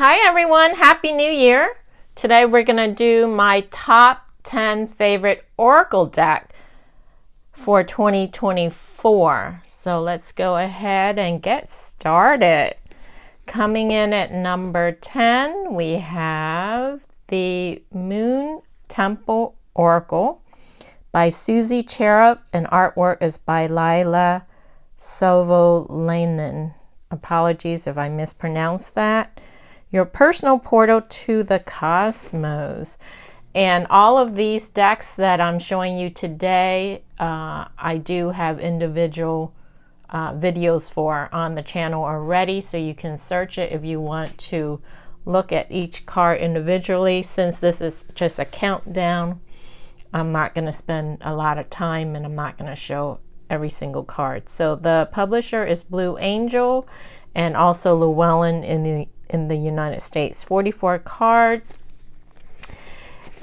Hi everyone, Happy New Year. Today we're going to do my top 10 favorite Oracle deck for 2024. So let's go ahead and get started. Coming in at number 10, we have the Moon Temple Oracle by Susie Cherub, and artwork is by Lila Sovolainen. Apologies if I mispronounced that. Your personal portal to the cosmos. And all of these decks that I'm showing you today, I do have individual videos for on the channel already, so you can search it if you want to look at each card individually. Since this is just a countdown, I'm not going to spend a lot of time, and I'm not going to show every single card. So the publisher is Blue Angel and also Llewellyn in the United States. 44 cards.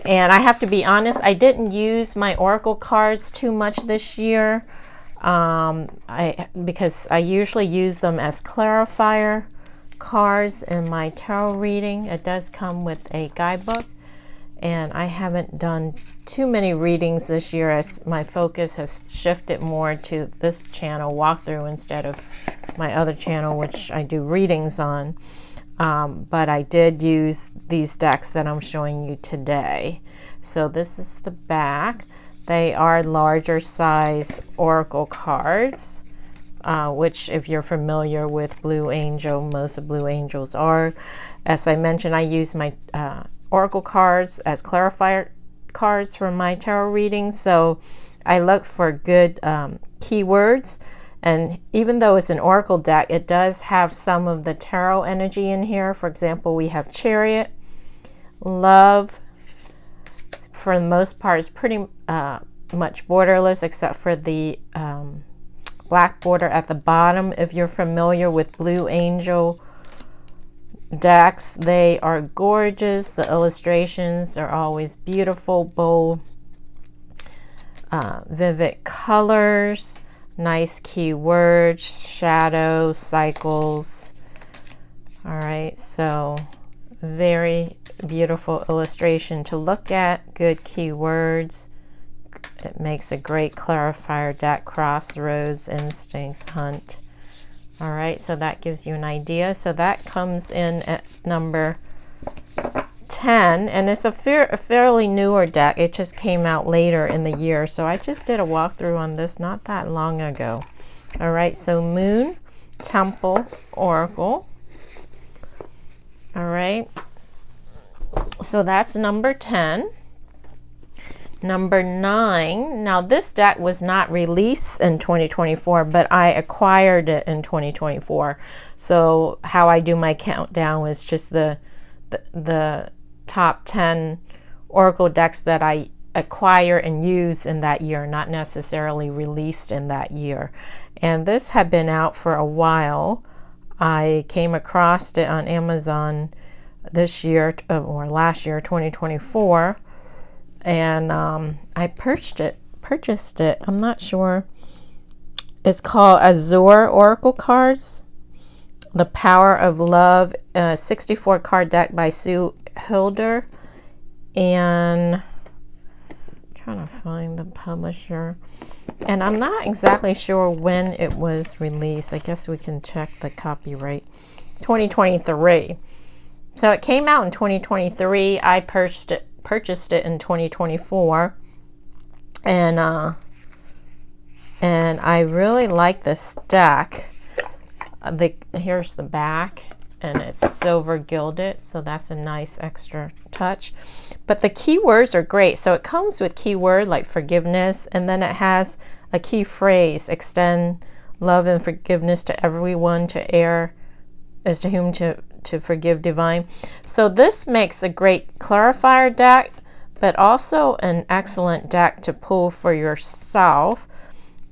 And I have to be honest, I didn't use my Oracle cards too much this year because I usually use them as clarifier cards in my tarot reading. It does come with a guidebook, and I haven't done too many readings this year as my focus has shifted more to this channel walkthrough instead of my other channel, which I do readings on. But I did use these decks that I'm showing you today. So this is the back. They are larger size Oracle cards, which if you're familiar with Blue Angel, most of Blue Angels are. As I mentioned, I use my Oracle cards as clarifier cards for my tarot readings. So I look for good keywords. And even though it's an Oracle deck, it does have some of the tarot energy in here. For example, we have Chariot, Love. For the most part, it's pretty much borderless except for the black border at the bottom. If you're familiar with Blue Angel decks, they are gorgeous. The illustrations are always beautiful, bold, vivid colors. Nice keywords, shadow, cycles. All right, so very beautiful illustration to look at, good keywords. It makes a great clarifier deck, Crossroads, Instincts, Hunt. All right, so that gives you an idea. So that comes in at number 10, and it's a fairly newer deck. It just came out later in the year, so I just did a walkthrough on this not that long ago. All right, so Moon Temple Oracle. All right, so that's number 10. Number 9. Now this deck was not released in 2024, but I acquired it in 2024. So how I do my countdown is just the top 10 Oracle decks that I acquire and use in that year, not necessarily released in that year. And this had been out for a while. I came across it on Amazon this year, or last year, 2024, and I purchased it. I'm not sure. It's called Azure Oracle Cards, The Power of Love, 64 card deck by Sue Hilder. And I'm trying to find the publisher, and I'm not exactly sure when it was released. I guess we can check the copyright. 2023. So it came out in 2023. I purchased it in 2024, and I really like this deck. Here's the back, and it's silver gilded, so that's a nice extra touch. But the keywords are great. So it comes with keyword like forgiveness, and then it has a key phrase: extend love and forgiveness to everyone, to err as to whom to forgive divine. So this makes a great clarifier deck, but also an excellent deck to pull for yourself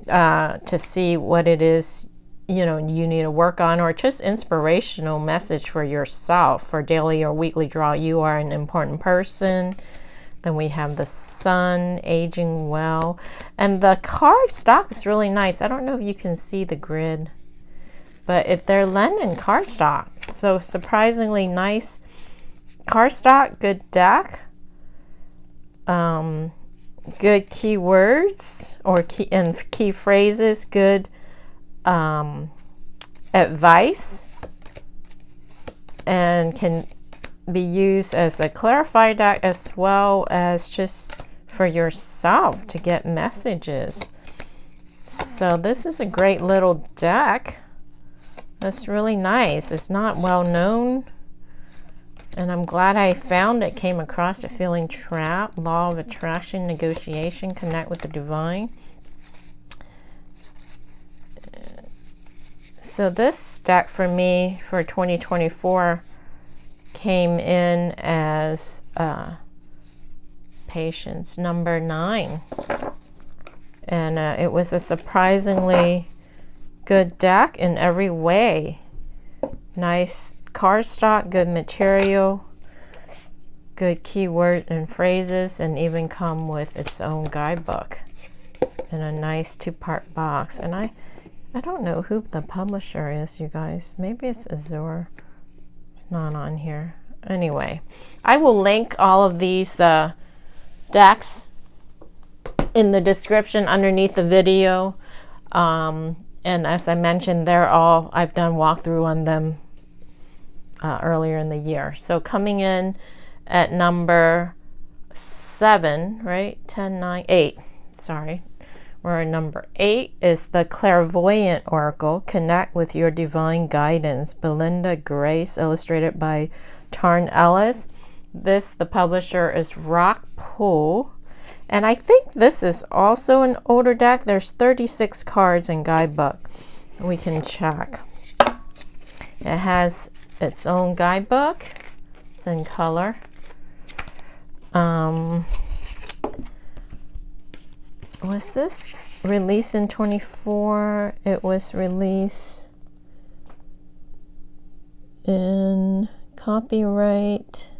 to see what it is you need to work on, or just inspirational message for yourself for daily or weekly draw. You are an important person. Then we have the Sun, aging well, and the card stock is really nice. I don't know if you can see the grid, but they're lending cardstock. So surprisingly nice cardstock, good deck, good keywords or key phrases, good advice, and can be used as a clarifier deck as well as just for yourself to get messages. So this is a great little deck. That's really nice. It's not well known, and I'm glad I found it. Came across it. Feeling trapped, law of attraction, negotiation, connect with the divine. So this deck for me for 2024 came in as Patience number 9. And it was a surprisingly good deck in every way. Nice cardstock, good material, good keyword and phrases, and even come with its own guidebook in a nice 2-part box. And I don't know who the publisher is, you guys. Maybe it's Azure. It's not on here. Anyway, I will link all of these decks in the description underneath the video. And as I mentioned, I've done walkthrough on them earlier in the year. So coming in at number 7, right? 10, 9, 8. Sorry. We're number 8 is the Clairvoyant Oracle. Connect with your divine guidance. Belinda Grace, illustrated by Tarn Ellis. The publisher is Rock Pool. And I think this is also an older deck. There's 36 cards in guidebook. We can check. It has its own guidebook. It's in color. Was this released in 24? It was released in copyright.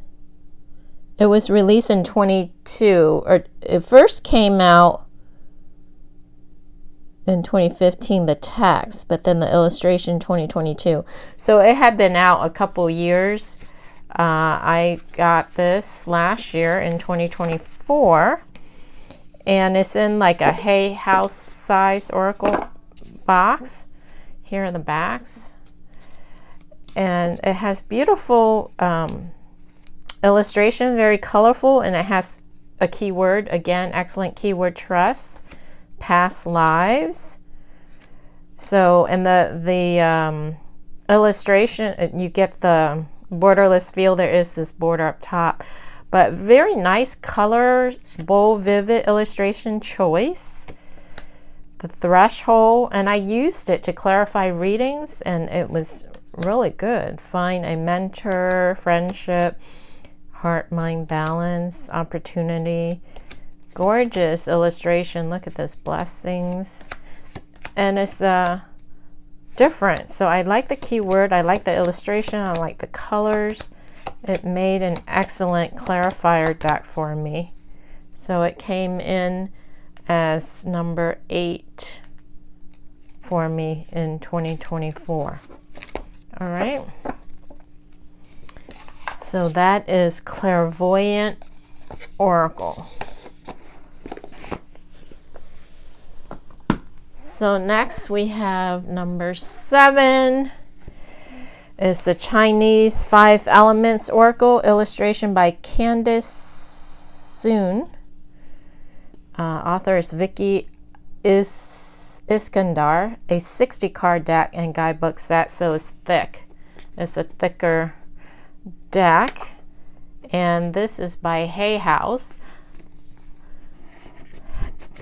It was released in 22, or it first came out in 2015, the text, but then the illustration 2022. So it had been out a couple years. I got this last year in 2024, and it's in like a Hay House size Oracle box. Here are the backs, and it has beautiful illustration, very colorful, and it has a keyword, again, excellent keyword, trust, past lives. So in the illustration, you get the borderless feel. There is this border up top, but very nice color, bold, vivid illustration choice. The threshold, and I used it to clarify readings, and it was really good. Find a mentor, friendship, heart, mind, balance, opportunity. Gorgeous illustration. Look at this, blessings. And it's different. So I like the keyword, I like the illustration, I like the colors. It made an excellent clarifier deck for me. So it came in as number 8 for me in 2024. All right. So that is Clairvoyant Oracle. So next we have number 7 is the Chinese 5 Elements Oracle, illustration by Candice Soon. Author is Vicky Iskandar. A 60 card deck and guidebook set, so it's thick. It's a thicker deck, and this is by Hay House,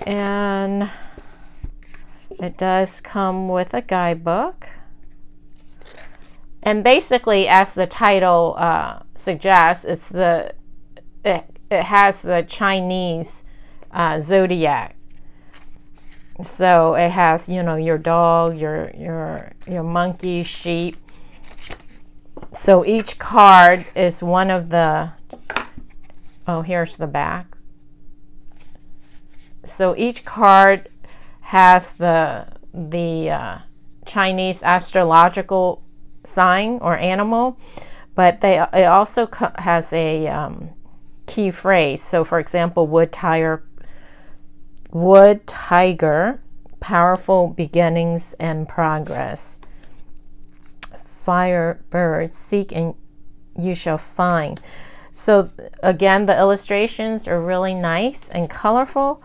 and it does come with a guidebook. And basically, as the title suggests, it has the Chinese Zodiac. So it has, your dog, your monkey, sheep. So each card is one of the, here's the back. So each card has the Chinese astrological sign or animal, but it also has a key phrase. So for example, wood tiger, powerful beginnings and progress. Fire bird, seek and you shall find. So again, the illustrations are really nice and colorful,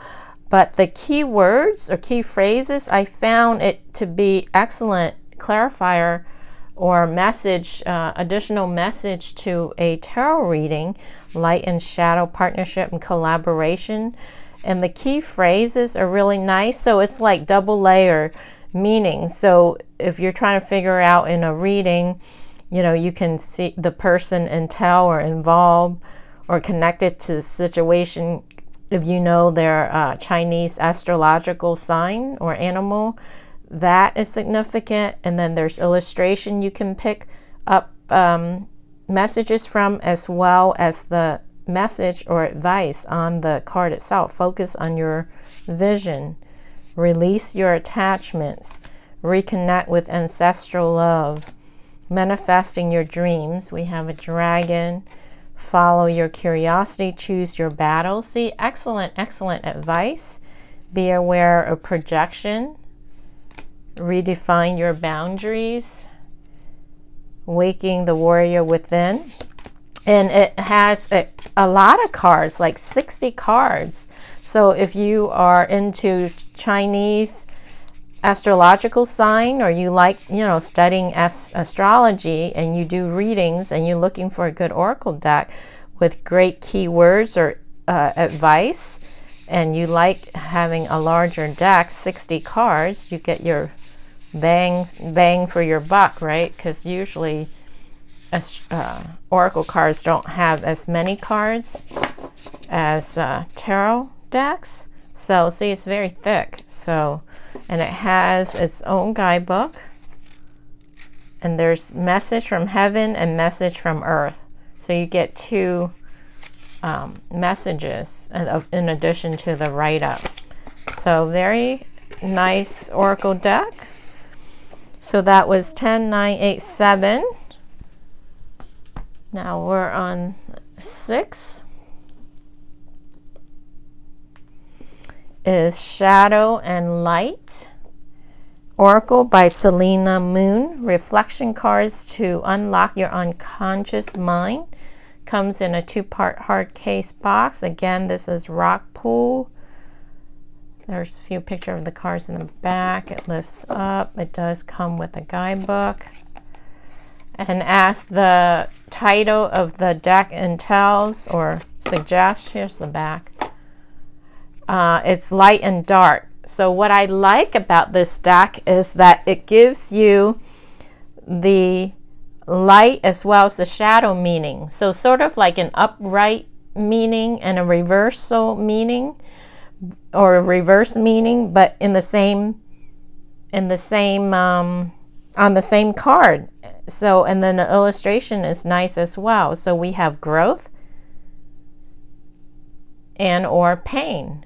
but the key words or key phrases, I found it to be excellent clarifier or message, additional message to a tarot reading, light and shadow, partnership and collaboration. And the key phrases are really nice. So it's like double layer meaning. So if you're trying to figure out in a reading, you know, you can see the person and tell or involved or connected to the situation. If you know their Chinese astrological sign or animal, that is significant. And then there's illustration you can pick up messages from, as well as the message or advice on the card itself. Focus on your vision. Release your attachments. Reconnect with ancestral love. Manifesting your dreams. We have a dragon. Follow your curiosity. Choose your battle. See, excellent advice. Be aware of projection. Redefine your boundaries. Waking the warrior within. And it has a lot of cards, like 60 cards. So if you are into Chinese astrological sign, or you like, you know, studying astrology, and you do readings and you're looking for a good oracle deck with great keywords or advice, and you like having a larger deck, 60 cards, you get your bang for your buck, right? Because usually oracle cards don't have as many cards as tarot decks. So see, it's very thick. So, and it has its own guidebook, and there's message from heaven and message from earth. So you get two messages in addition to the write-up. So very nice oracle deck. So that was 10, 9, 8, 7. Now we're on 6. Is Shadow and Light Oracle by Selena Moon. Reflection cards to unlock your unconscious mind. Comes in a 2-part hard case box. Again, this is rock pool. There's a few pictures of the cards in the back. It lifts up. It does come with a guidebook. And as the title of the deck entails or suggests, here's the back. It's light and dark. So what I like about this deck is that it gives you the light as well as the shadow meaning. So sort of like an upright meaning and a reversal meaning, or a reverse meaning, but in the same on the same card. So, and then the illustration is nice as well. So we have growth and or pain.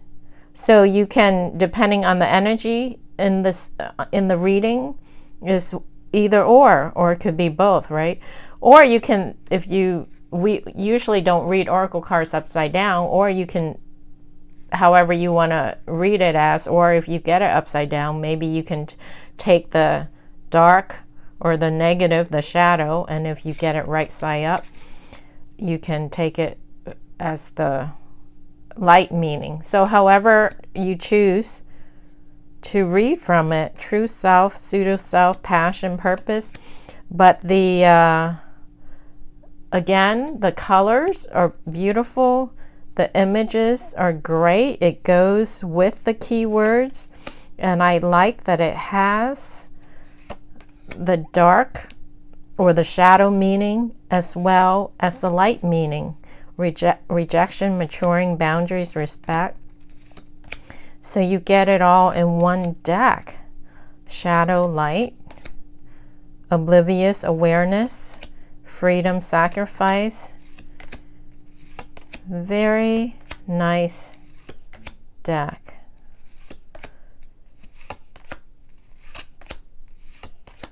So you can, depending on the energy in this in the reading, is either or it could be both, right? Or you can, we usually don't read oracle cards upside down, or you can, however you want to read it as, or if you get it upside down, maybe you can take the dark or the negative, the shadow, and if you get it right side up, you can take it as the light meaning. So however you choose to read from it, true self, pseudo self, passion, purpose. But the again, the colors are beautiful, the images are great, it goes with the keywords, and I like that it has the dark or the shadow meaning as well as the light meaning. Rejection, maturing, boundaries, respect. So you get it all in one deck. Shadow, light, oblivious, awareness, freedom, sacrifice. Very nice deck.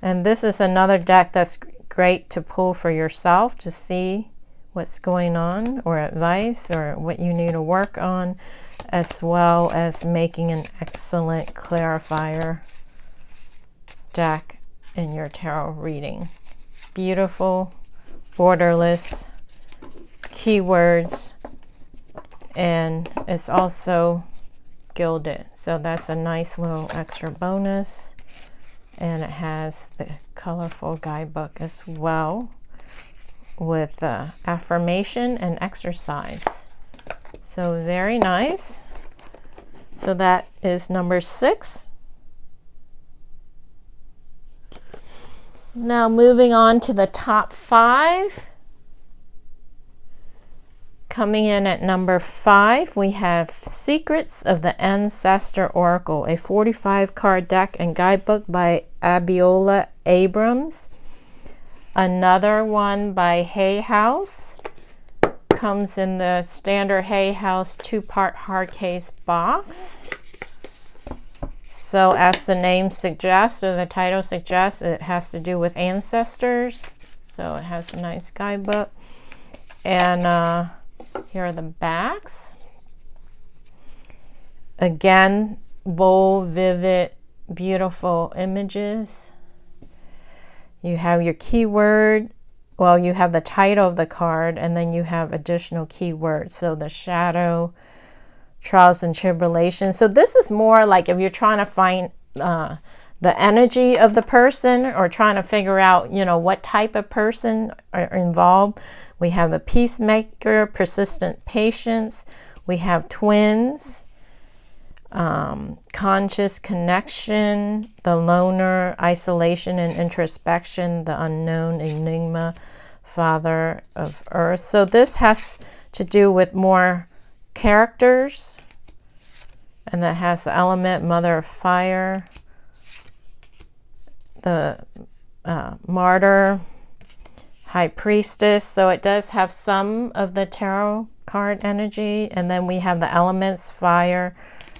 And this is another deck that's great to pull for yourself to see what's going on, or advice, or what you need to work on, as well as making an excellent clarifier deck in your tarot reading. Beautiful, borderless keywords, and it's also gilded, so that's a nice little extra bonus. And it has the colorful guidebook as well, with affirmation and exercise. So very nice. So that is number 6. Now moving on to the top 5. Coming in at number 5, we have Secrets of the Ancestor Oracle, a 45 card deck and guidebook by Abiola Abrams. Another one by Hay House. Comes in the standard Hay House 2-part hard case box. So as the name suggests, or the title suggests, it has to do with ancestors. So it has a nice guidebook. And here are the backs. Again, bold, vivid, beautiful images. You have your keyword. Well, you have the title of the card, and then you have additional keywords. So the shadow, trials and tribulations. So this is more like if you're trying to find the energy of the person, or trying to figure out, you know, what type of person are involved. We have the peacemaker, persistent patience. We have twins, conscious connection, the loner, isolation and introspection, the unknown, enigma, father of earth. So this has to do with more characters, and that has the element mother of fire, the martyr, high priestess. So it does have some of the tarot card energy. And then we have the elements: fire,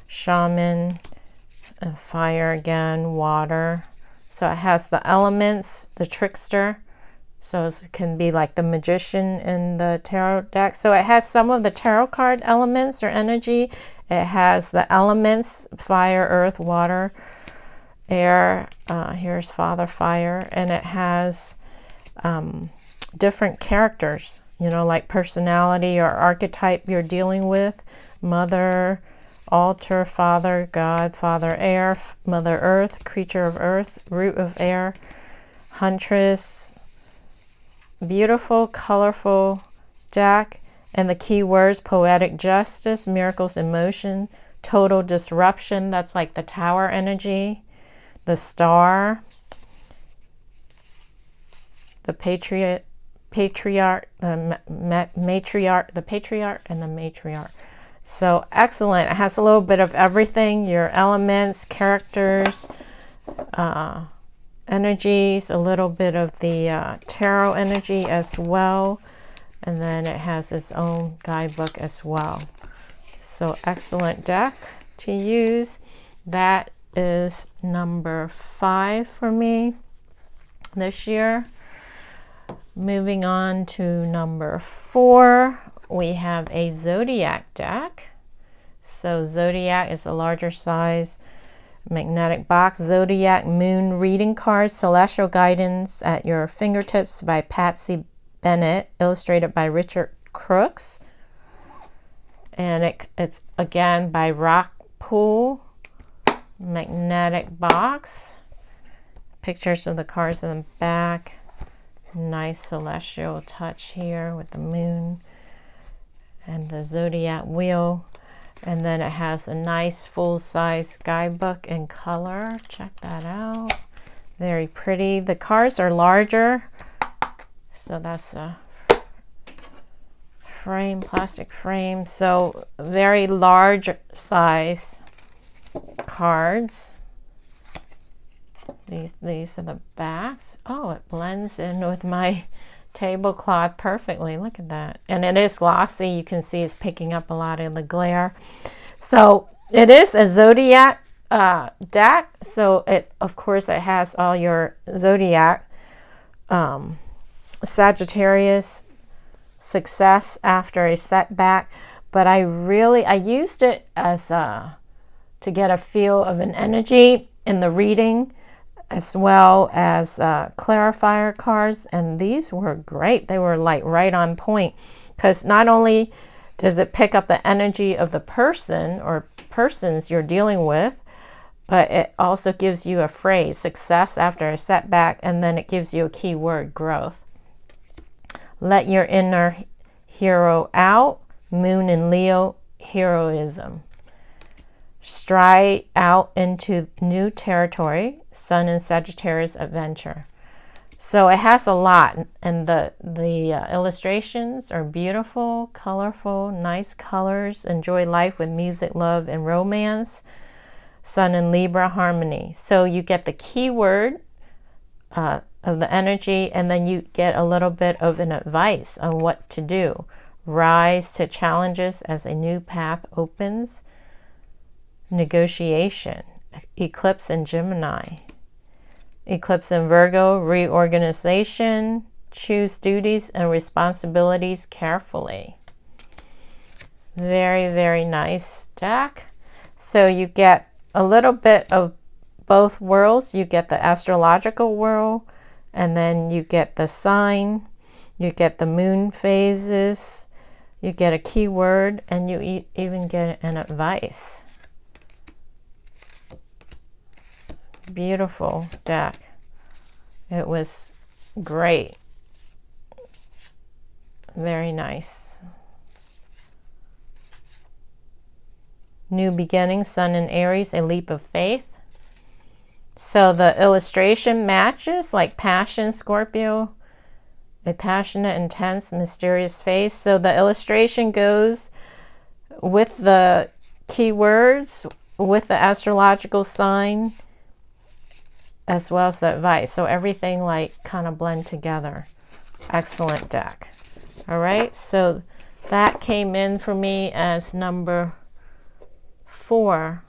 shaman, fire again, water. So it has the elements, the trickster. So it can be like the magician in the tarot deck. So it has some of the tarot card elements or energy. It has the elements: fire, earth, water, air. Here's father, fire. And it has different characters, you know, like personality or archetype you're dealing with: mother, altar, father, God, father, air, mother, earth, creature of earth, root of air, huntress. Beautiful, colorful deck. And the keywords: poetic justice, miracles in motion, total disruption. That's like the tower energy, the star, the patriarch, the matriarch, the patriarch, and the matriarch. So excellent. It has a little bit of everything: your elements, characters, energies, a little bit of the tarot energy as well. And then it has its own guidebook as well. So excellent deck to use. That is number 5 for me this year. Moving on to number 4, we have a Zodiac deck. So Zodiac is a larger size magnetic box. Zodiac moon reading cards, celestial guidance at your fingertips by Patsy Bennett, illustrated by Richard Crooks. And it's again by Rockpool. Magnetic box. Pictures of the cards in the back. Nice celestial touch here with the moon and the zodiac wheel. And then it has a nice full-size guidebook in color. Check that out. Very pretty. The cards are larger. So that's a frame, plastic frame. So very large size cards. These are the backs. Oh, it blends in with my tablecloth perfectly. Look at that. And it is glossy. You can see it's picking up a lot of the glare. So it is a Zodiac deck. So it, of course, it has all your Zodiac, Sagittarius, success after a setback. But I used it as to get a feel of an energy in the reading, as well as clarifier cards. And these were great. They were like right on point, because not only does it pick up the energy of the person or persons you're dealing with, but it also gives you a phrase, success after a setback, and then it gives you a key word, growth. Let your inner hero out, Moon in Leo, heroism. Stride out into new territory, Sun in Sagittarius, adventure. So it has a lot, and the illustrations are beautiful, colorful, nice colors. Enjoy life with music, love, and romance. Sun in Libra, harmony. So you get the keyword of the energy, and then you get a little bit of an advice on what to do. Rise to challenges as a new path opens. Negotiation. Eclipse in Gemini. Eclipse in Virgo, reorganization. Choose duties and responsibilities carefully. Very, very nice deck. So you get a little bit of both worlds. You get the astrological world, and then you get the sign, you get the moon phases, you get a keyword, and you even get an advice. Beautiful deck. It was great. Very nice. New beginning, Sun in Aries, a leap of faith. So the illustration matches, like passion, Scorpio, a passionate, intense, mysterious face. So the illustration goes with the keywords, with the astrological sign, as well as the advice. So everything like kind of blend together. Excellent deck. All right, so that came in for me as number 4.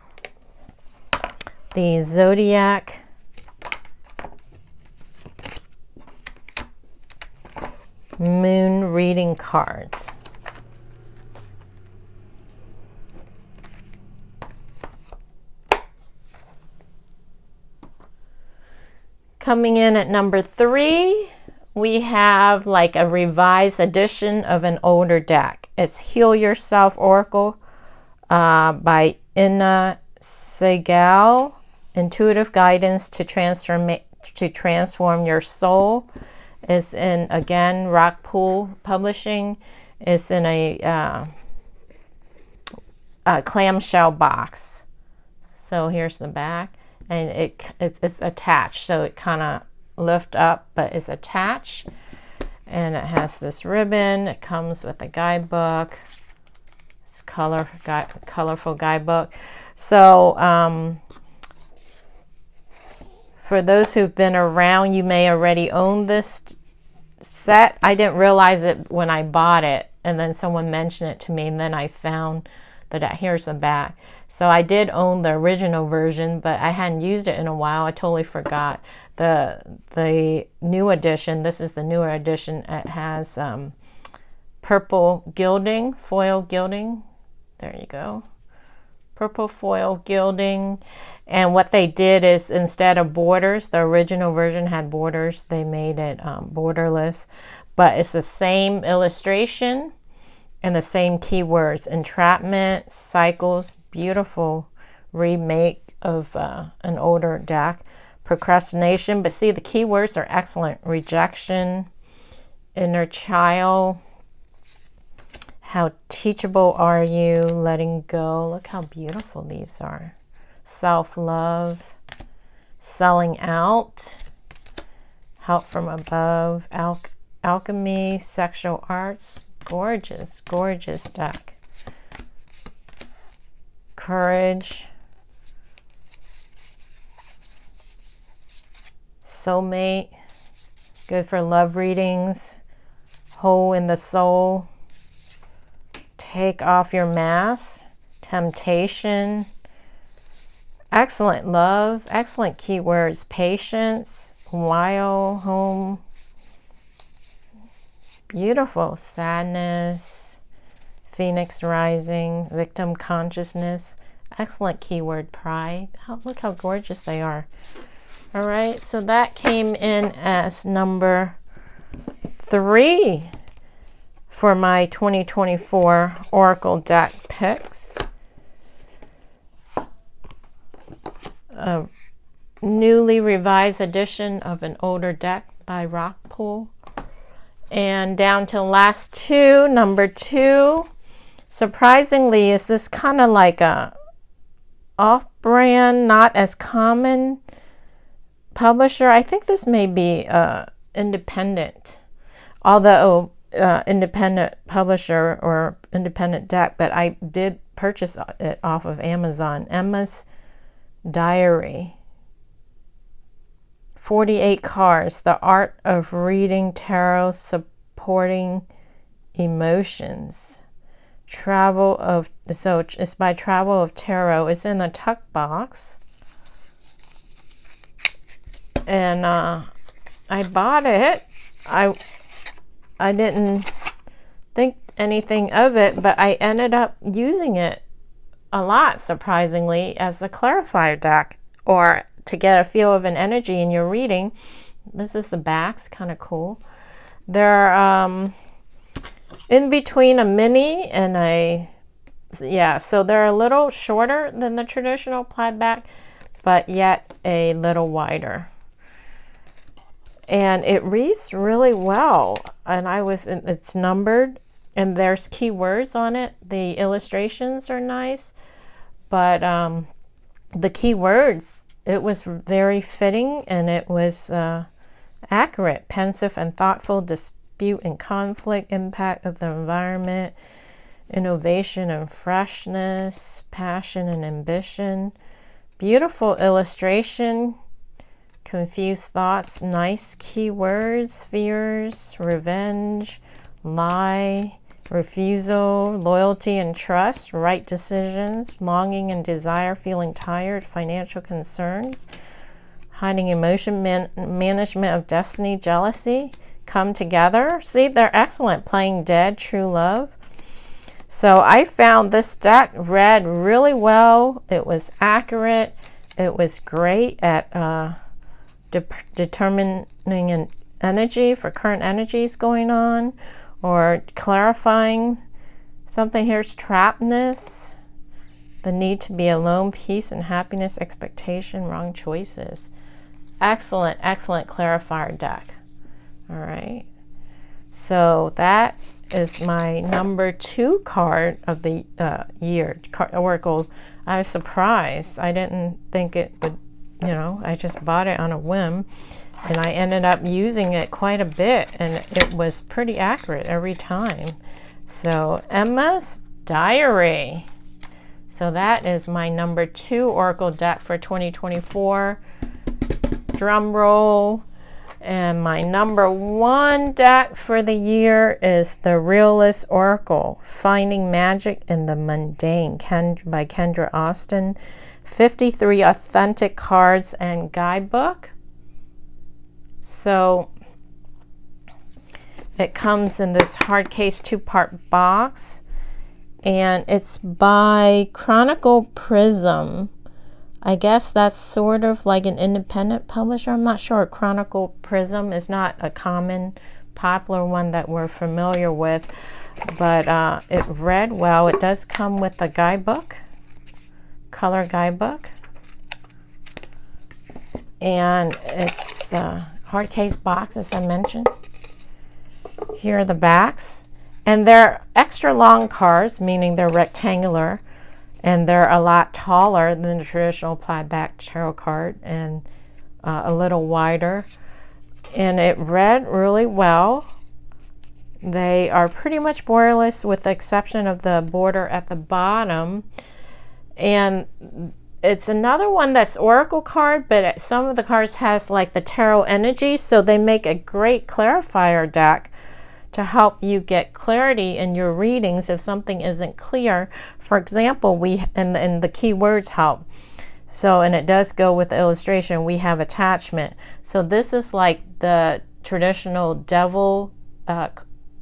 The Zodiac Moon reading cards. Coming in at number 3, we have like a revised edition of an older deck. It's Heal Yourself Oracle by Ina Segal. Intuitive guidance to transform your soul. Is in, again, Rockpool Publishing. It's in a clamshell box. So here's the back, and it's attached, so it kind of lift up, but it's attached, and it has this ribbon. It comes with a guidebook. It's colorful guidebook. So for those who've been around, you may already own this set. I didn't realize it when I bought it, and then someone mentioned it to me, and then I found that here's the back. So I did own the original version, but I hadn't used it in a while. I totally forgot. The new edition, this is the newer edition. It has purple gilding, foil gilding. There you go. Purple foil gilding. And what they did is, instead of borders, the original version had borders. They made it borderless. But it's the same illustration and the same keywords. Entrapment, cycles, beautiful remake of an older deck. Procrastination, but see, the keywords are excellent. Rejection, inner child, how teachable are you, letting go. Look how beautiful these are. Self-love, selling out, help from above, alchemy, sexual arts. Gorgeous, gorgeous deck. Courage, soulmate, good for love readings. Hole in the soul, take off your mask, temptation, Excellent love, excellent keywords, patience, while, home, beautiful, sadness, phoenix rising, victim consciousness, excellent keyword, pride. Look how gorgeous they are. All right, so that came in as number 3 for my 2024 Oracle deck picks. A newly revised edition of an older deck by Rockpool. And down to the last 2, number 2. Surprisingly, is this kind of like a off-brand, not as common publisher. I think this may be independent, although independent publisher or independent deck, but I did purchase it off of Amazon. Emma's Diary. 48 cards, the art of reading tarot, supporting emotions. So it's by Travel of Tarot. It's in the tuck box. And I bought it. I didn't think anything of it, but I ended up using it a lot, surprisingly, as a clarifier deck, or to get a feel of an energy in your reading. This is the backs, kind of cool. They're in between a mini and so they're a little shorter than the traditional plaid back, but yet a little wider. And it reads really well. And it's numbered, and there's keywords on it. The illustrations are nice, but the keywords, it was very fitting, and it was accurate. Pensive and thoughtful, dispute and conflict, impact of the environment, innovation and freshness, passion and ambition, beautiful illustration, confused thoughts, nice keywords, fears, revenge, lie, refusal, loyalty and trust, right decisions, longing and desire, feeling tired, financial concerns, hiding emotion, management of destiny, jealousy, come together. See, they're excellent. Playing dead, true love. So I found this deck read really well. It was accurate. It was great at determining an energy for current energies going on, or clarifying something. Here's trappedness, the need to be alone, peace and happiness, expectation, wrong choices. Excellent, excellent clarifier deck. All right, so that is my number 2 card of the year, Oracle. I was surprised. I didn't think it would, I just bought it on a whim, and I ended up using it quite a bit, and it was pretty accurate every time. So Emma's Diary. So that is my number 2 Oracle deck for 2024. Drum roll. And my number 1 deck for the year is the Realist Oracle, Finding Magic in the Mundane, by Kendra Austin. 53 authentic cards and guidebook. So it comes in this hard case 2-part box, and it's by Chronicle Prism. I guess that's sort of like an independent publisher. I'm not sure. Chronicle Prism is not a common, popular one that we're familiar with, but it read well. It does come with a guidebook, color guidebook, and it's a hard case box, as I mentioned. Here are the backs, and they're extra long cards, meaning they're rectangular, and they're a lot taller than the traditional plaid back tarot card, and a little wider. And it read really well. They are pretty much borderless with the exception of the border at the bottom. And it's another one that's Oracle card, but some of the cards has like the tarot energy, so they make a great clarifier deck to help you get clarity in your readings if something isn't clear. For example, and the keywords help. So, and it does go with the illustration. We have attachment. So this is like the traditional devil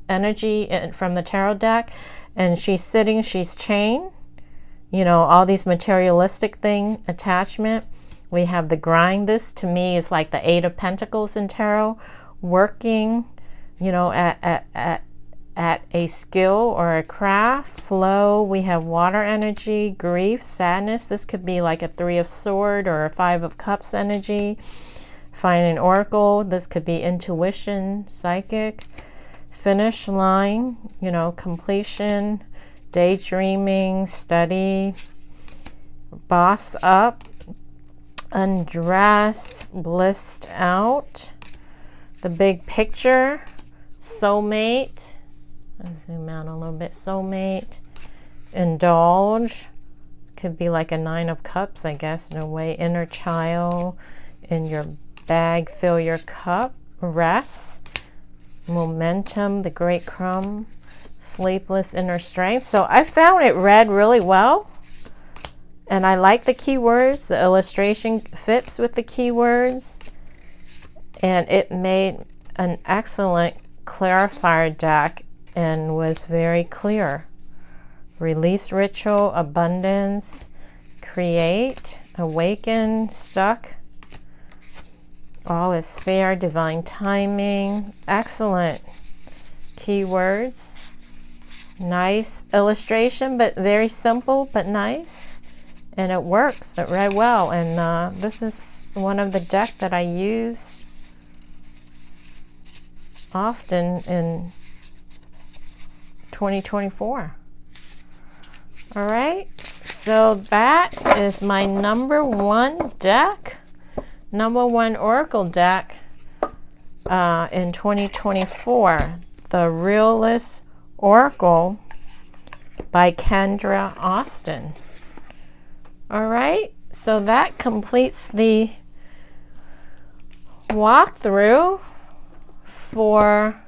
energy from the tarot deck. And she's sitting, she's chained. You know, all these materialistic thing, attachment. We have the grind. This to me is like the Eight of Pentacles in tarot. Working, you know, at a skill or a craft. Flow. We have water energy, grief, sadness. This could be like a Three of Swords or a Five of Cups energy. Finding Oracle. This could be intuition, psychic. Finish line, you know, completion, daydreaming, study, boss up, undress, blissed out, the big picture, soulmate. I'll zoom out a little bit. Soulmate, indulge, could be like a Nine of Cups, I guess, in a way. Inner child, in your bag, fill your cup, rest, momentum, the great crumb, sleepless, inner strength. So I found it read really well, and I like the keywords. The illustration fits with the keywords, and it made an excellent clarifier deck and was very clear. Release ritual, abundance, create, awaken, stuck, all is fair, divine timing, excellent keywords. Nice illustration, but very simple, but nice. And it works, it read well. And this is one of the decks that I use often in 2024. All right, so that is my number one deck. Number one Oracle deck in 2024, the Realist Oracle by Kendra Austin. All right, so that completes the walkthrough for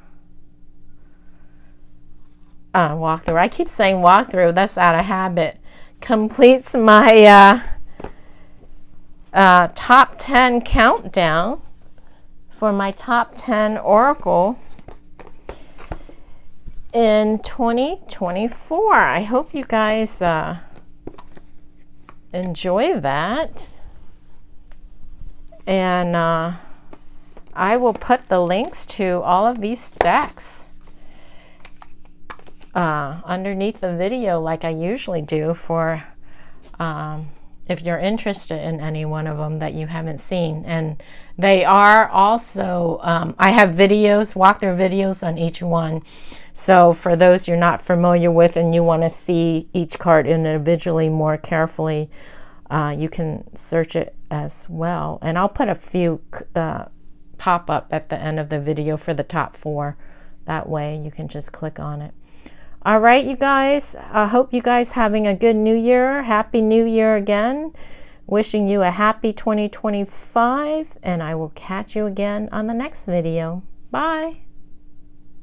walkthrough. I keep saying walkthrough, that's out of habit. Completes my top 10 countdown for my top 10 Oracle in 2024. I hope you guys enjoy that. And I will put the links to all of these decks underneath the video like I usually do for if you're interested in any one of them that you haven't seen. And they are also, I have videos, walkthrough videos on each one. So for those you're not familiar with and you want to see each card individually more carefully, you can search it as well. And I'll put a few pop up at the end of the video for the top 4. That way you can just click on it. All right, you guys, I hope you guys having a good new year. Happy New Year again. Wishing you a happy 2025, and I will catch you again on the next video. Bye.